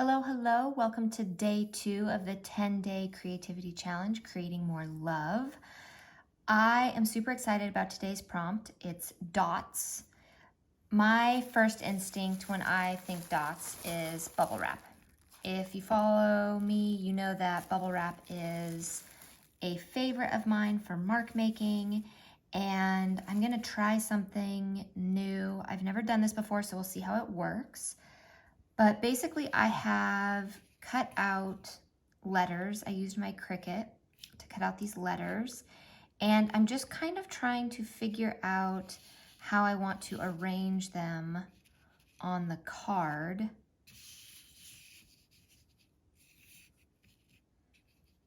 Hello, hello. Welcome to day 2 of the 10-day creativity challenge, Creating More Love. I am super excited about today's prompt. It's dots. My first instinct when I think dots is bubble wrap. If you follow me, you know that bubble wrap is a favorite of mine for mark making, and I'm gonna try something new. I've never done this before, so we'll see how it works. But basically I have cut out letters. I used my Cricut to cut out these letters, and I'm just kind of trying to figure out how I want to arrange them on the card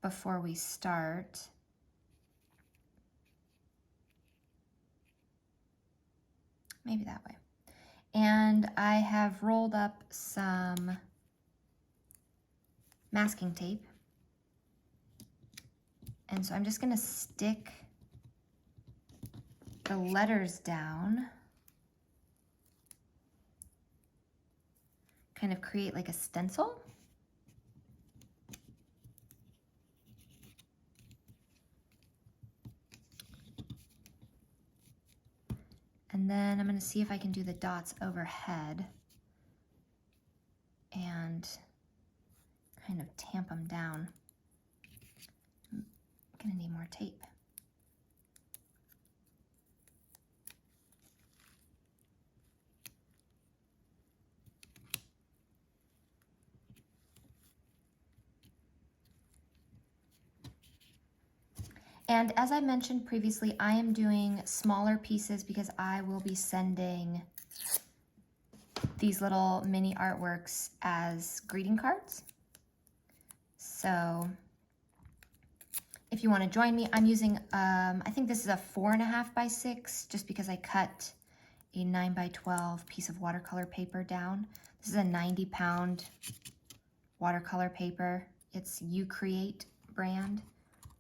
before we start. Maybe that way. And I have rolled up some masking tape. And so I'm just gonna stick the letters down, kind of create like a stencil. And then I'm gonna see if I can do the dots overhead and kind of tamp them down. I'm gonna need more tape. And as I mentioned previously, I am doing smaller pieces because I will be sending these little mini artworks as greeting cards. So if you want to join me, I'm using, I think this is a 4.5 by 6, just because I cut a 9 by 12 piece of watercolor paper down. This is a 90-pound watercolor paper. It's You Create brand.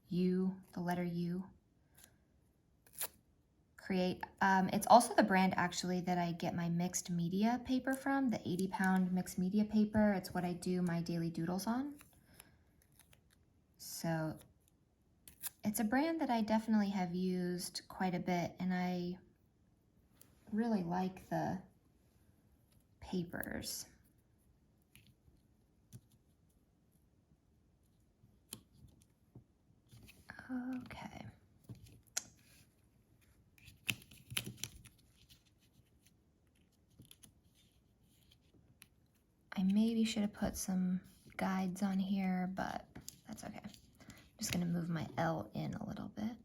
U, the letter U. Create. It's also the brand actually that I get my mixed media paper from, the 80-pound mixed media paper. It's what I do my daily doodles on. So it's a brand that I definitely have used quite a bit, and I really like the papers. Okay. I maybe should have put some guides on here, but that's okay. I'm just gonna move my L in a little bit.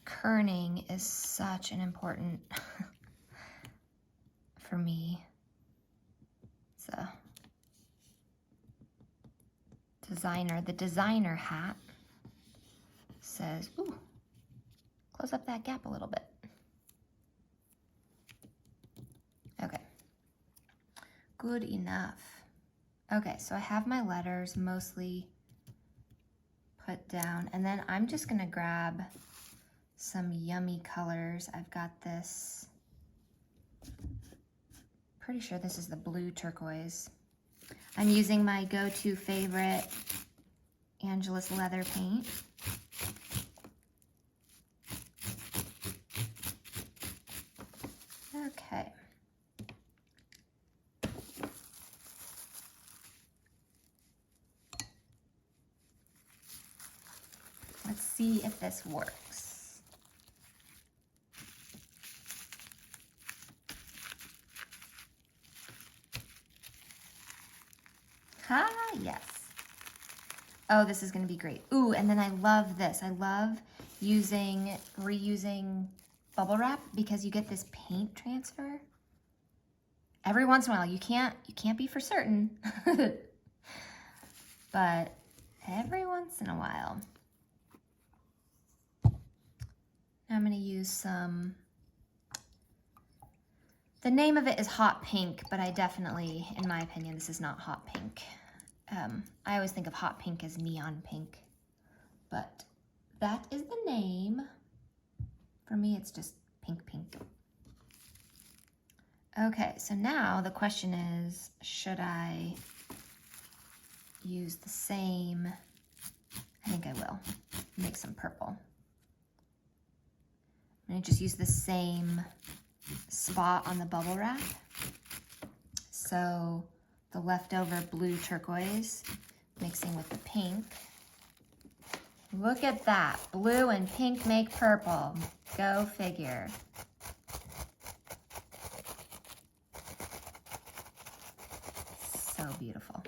Kerning is such an important for me. So the designer hat says, ooh, close up that gap a little bit. Okay, good enough. Okay, so I have my letters mostly put down, and then I'm just gonna grab some yummy colors. I've got this, pretty sure this is the blue turquoise. I'm using my go-to favorite Angelus leather paint. Okay. Let's see if this works. Ah, yes. Oh, this is gonna be great. Ooh, and then I love this. I love reusing bubble wrap because you get this paint transfer. Every once in a while, you can't be for certain, but every once in a while. I'm gonna use some, the name of it is hot pink, but I definitely, in my opinion, this is not hot pink. I always think of hot pink as neon pink, but that is the name. For me, it's just pink. Okay, so now the question is, should I use the same? I think I will. Make some purple. I'm gonna just use the same spot on the bubble wrap. So the leftover blue turquoise mixing with the pink. Look at that, blue and pink make purple. Go figure. So beautiful.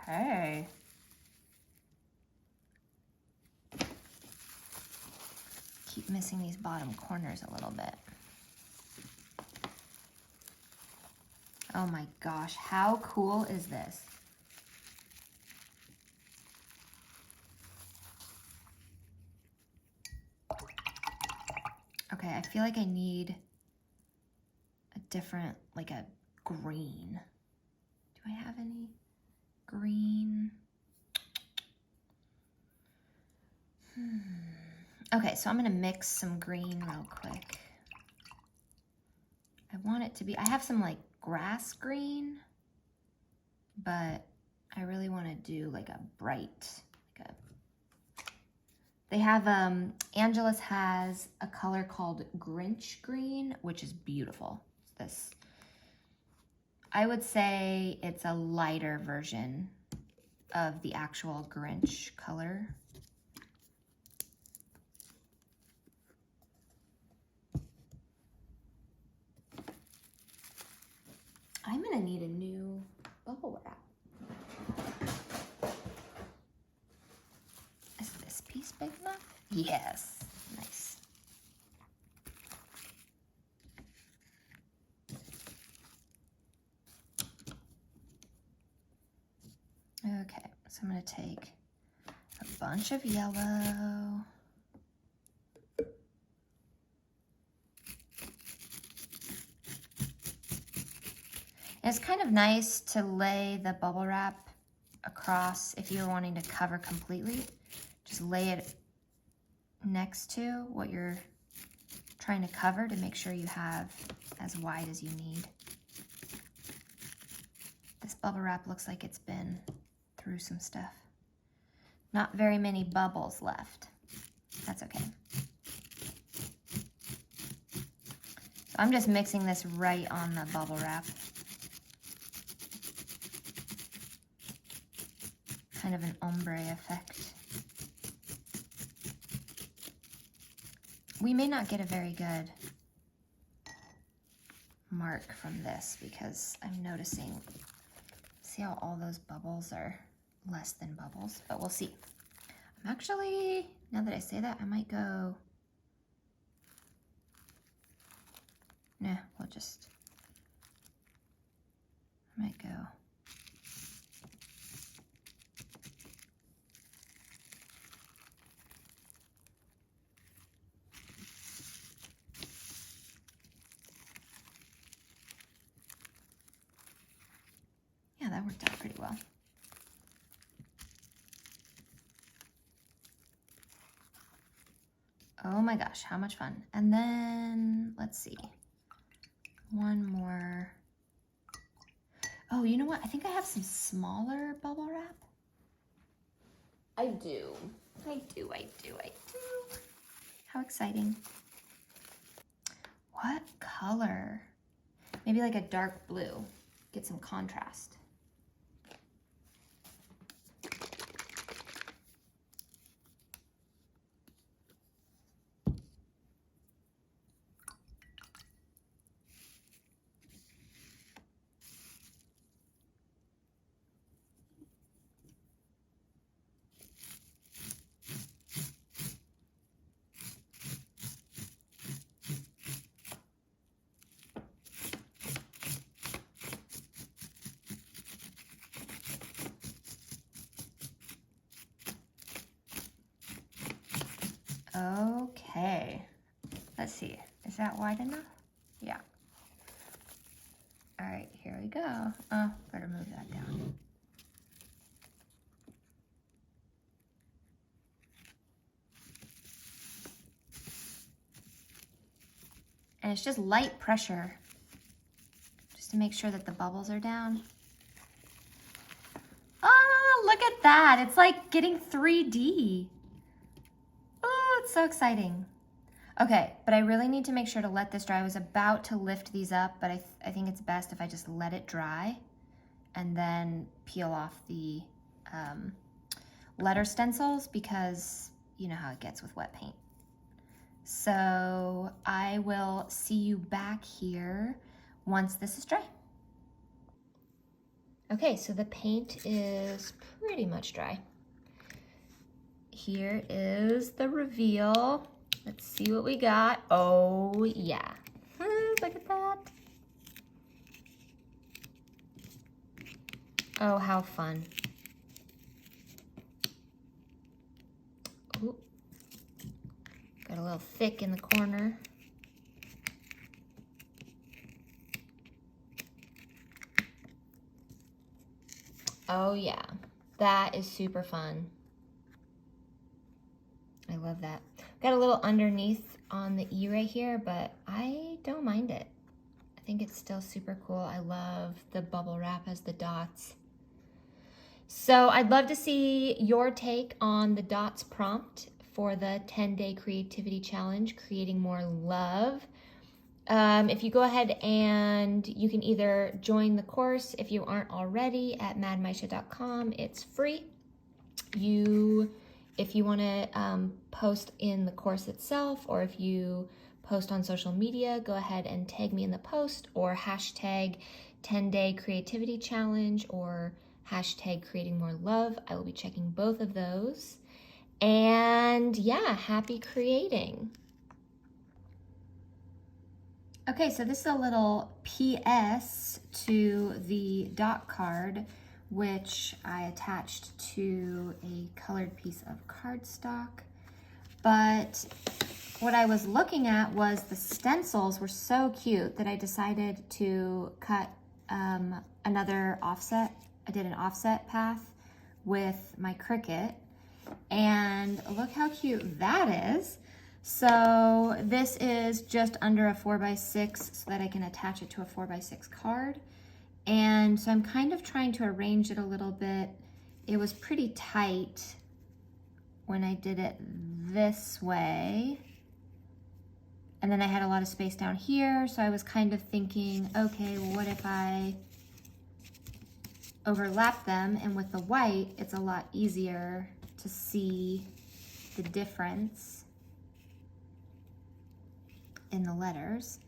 Okay. Keep missing these bottom corners a little bit. Oh my gosh, how cool is this? Okay, I feel like I need a different, like a green. Do I have any green? Okay, so I'm gonna mix some green real quick. I want it to be, I have some like grass green, but I really wanna do like a bright, like a, they have, Angela's has a color called Grinch green, which is beautiful. This, I would say it's a lighter version of the actual Grinch color. I'm gonna need a new bubble wrap. Is this piece big enough? Yes, nice. Okay, so I'm gonna take a bunch of yellow. It's kind of nice to lay the bubble wrap across if you're wanting to cover completely. Just lay it next to what you're trying to cover to make sure you have as wide as you need. This bubble wrap looks like it's been through some stuff. Not very many bubbles left. That's okay. So I'm just mixing this right on the bubble wrap. Kind of an ombre effect. We may not get a very good mark from this because I'm noticing, see how all those bubbles are less than bubbles, but we'll see. I'm actually, now that I say that, I might go, nah, we'll just, I might go. Yeah, that worked out pretty well. Oh my gosh, how much fun. And then, let's see, one more. Oh, you know what? I think I have some smaller bubble wrap. I do. How exciting. What color? Maybe like a dark blue. Get some contrast. Okay, let's see. Is that wide enough? Yeah. All right, here we go. Oh, better move that down. And it's just light pressure, just to make sure that the bubbles are down. Oh, look at that. It's like getting 3D. Oh, it's so exciting. Okay, but I really need to make sure to let this dry. I was about to lift these up, but I think it's best if I just let it dry and then peel off the letter stencils, because you know how it gets with wet paint. So I will see you back here once this is dry. Okay, so the paint is pretty much dry. Here is the reveal. Let's see what we got. Oh yeah, look at that. Oh, how fun. Ooh. Got a little thick in the corner. Oh yeah, that is super fun. I love that. Got a little underneath on the E right here, but I don't mind it. I think it's still super cool. I love the bubble wrap as the dots. So I'd love to see your take on the dots prompt for the 10-day creativity challenge, creating more love. If you go ahead and you can either join the course if you aren't already at madmaisha.com, it's free. If you want to post in the course itself, or if you post on social media, go ahead and tag me in the post, or hashtag 10-day creativity challenge, or hashtag creating more love. I will be checking both of those. And yeah, happy creating. Okay, so this is a little PS to the dot card, which I attached to a colored piece of cardstock. But what I was looking at was the stencils were so cute that I decided to cut another offset. I did an offset path with my Cricut, and look how cute that is. So this is just under a 4x6 so that I can attach it to a 4x6 card. And so I'm kind of trying to arrange it a little bit. It was pretty tight when I did it this way. And then I had a lot of space down here. So I was kind of thinking, okay, well, what if I overlap them? And with the white, it's a lot easier to see the difference in the letters.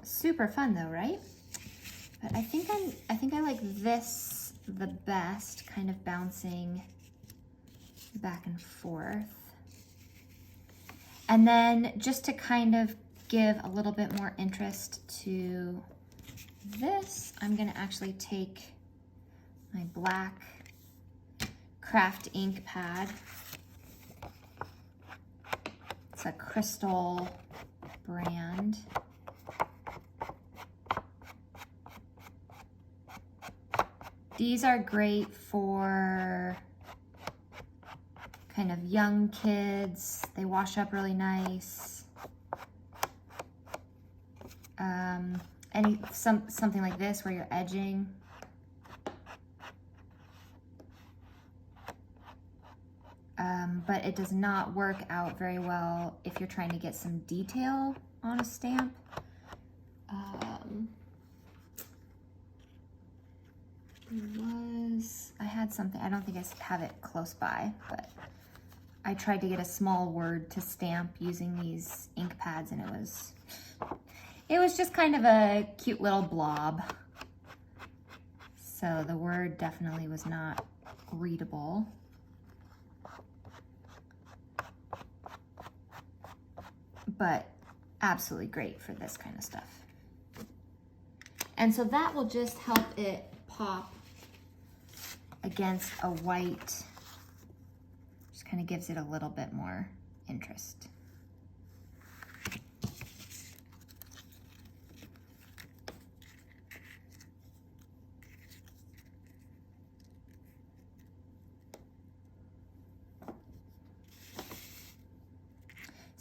Super fun though, right? But I think I like this the best, kind of bouncing back and forth. And then just to kind of give a little bit more interest to this, I'm gonna actually take my black craft ink pad. It's a Crystal brand. These are great for kind of young kids. They wash up really nice. Something like this where you're edging. But it does not work out very well if you're trying to get some detail on a stamp. I had something, I don't think I have it close by, but I tried to get a small word to stamp using these ink pads, and it was just kind of a cute little blob. So the word definitely was not readable. But absolutely great for this kind of stuff. And so that will just help it pop against a white, just kind of gives it a little bit more interest.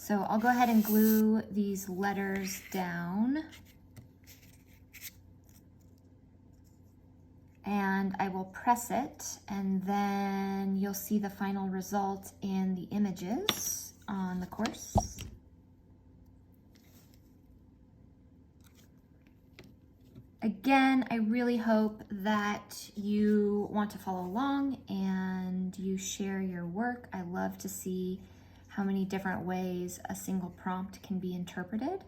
So I'll go ahead and glue these letters down. And I will press it, and then you'll see the final result in the images on the course. Again, I really hope that you want to follow along and you share your work. I love to see how many different ways a single prompt can be interpreted.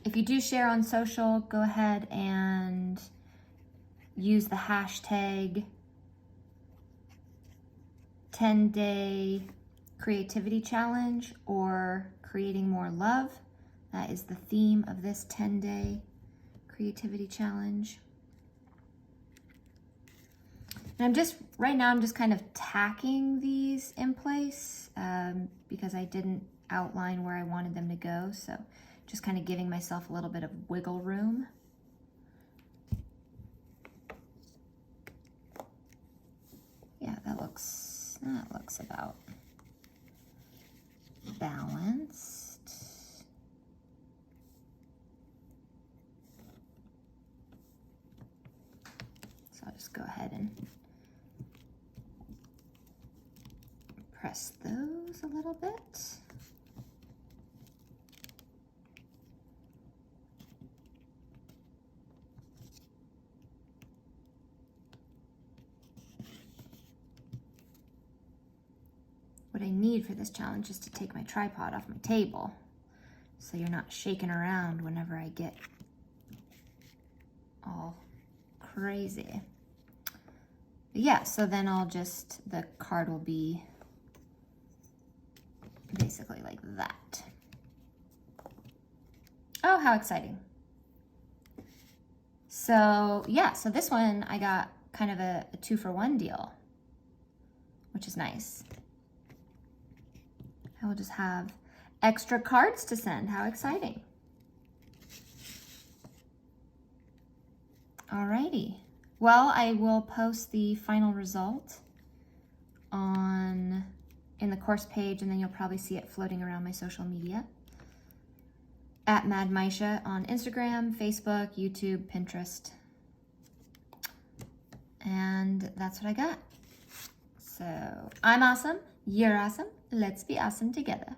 If you do share on social, go ahead and use the hashtag 10-day creativity challenge or creating more love. That is the theme of this 10-day creativity challenge. And right now I'm just kind of tacking these in place because I didn't outline where I wanted them to go. So just kind of giving myself a little bit of wiggle room. Yeah, that looks about balanced. So I'll just go ahead and press those a little bit. What I need for this challenge is to take my tripod off my table so you're not shaking around whenever I get all crazy. But yeah, so then the card will be basically like that. Oh, how exciting. So yeah, so this one I got kind of a 2-for-1 deal, which is nice. I will just have extra cards to send. How exciting. Alrighty. Well, I will post the final result in the course page, and then you'll probably see it floating around my social media. At MadMaisha on Instagram, Facebook, YouTube, Pinterest. And that's what I got. So I'm awesome. You're awesome. Let's be awesome together.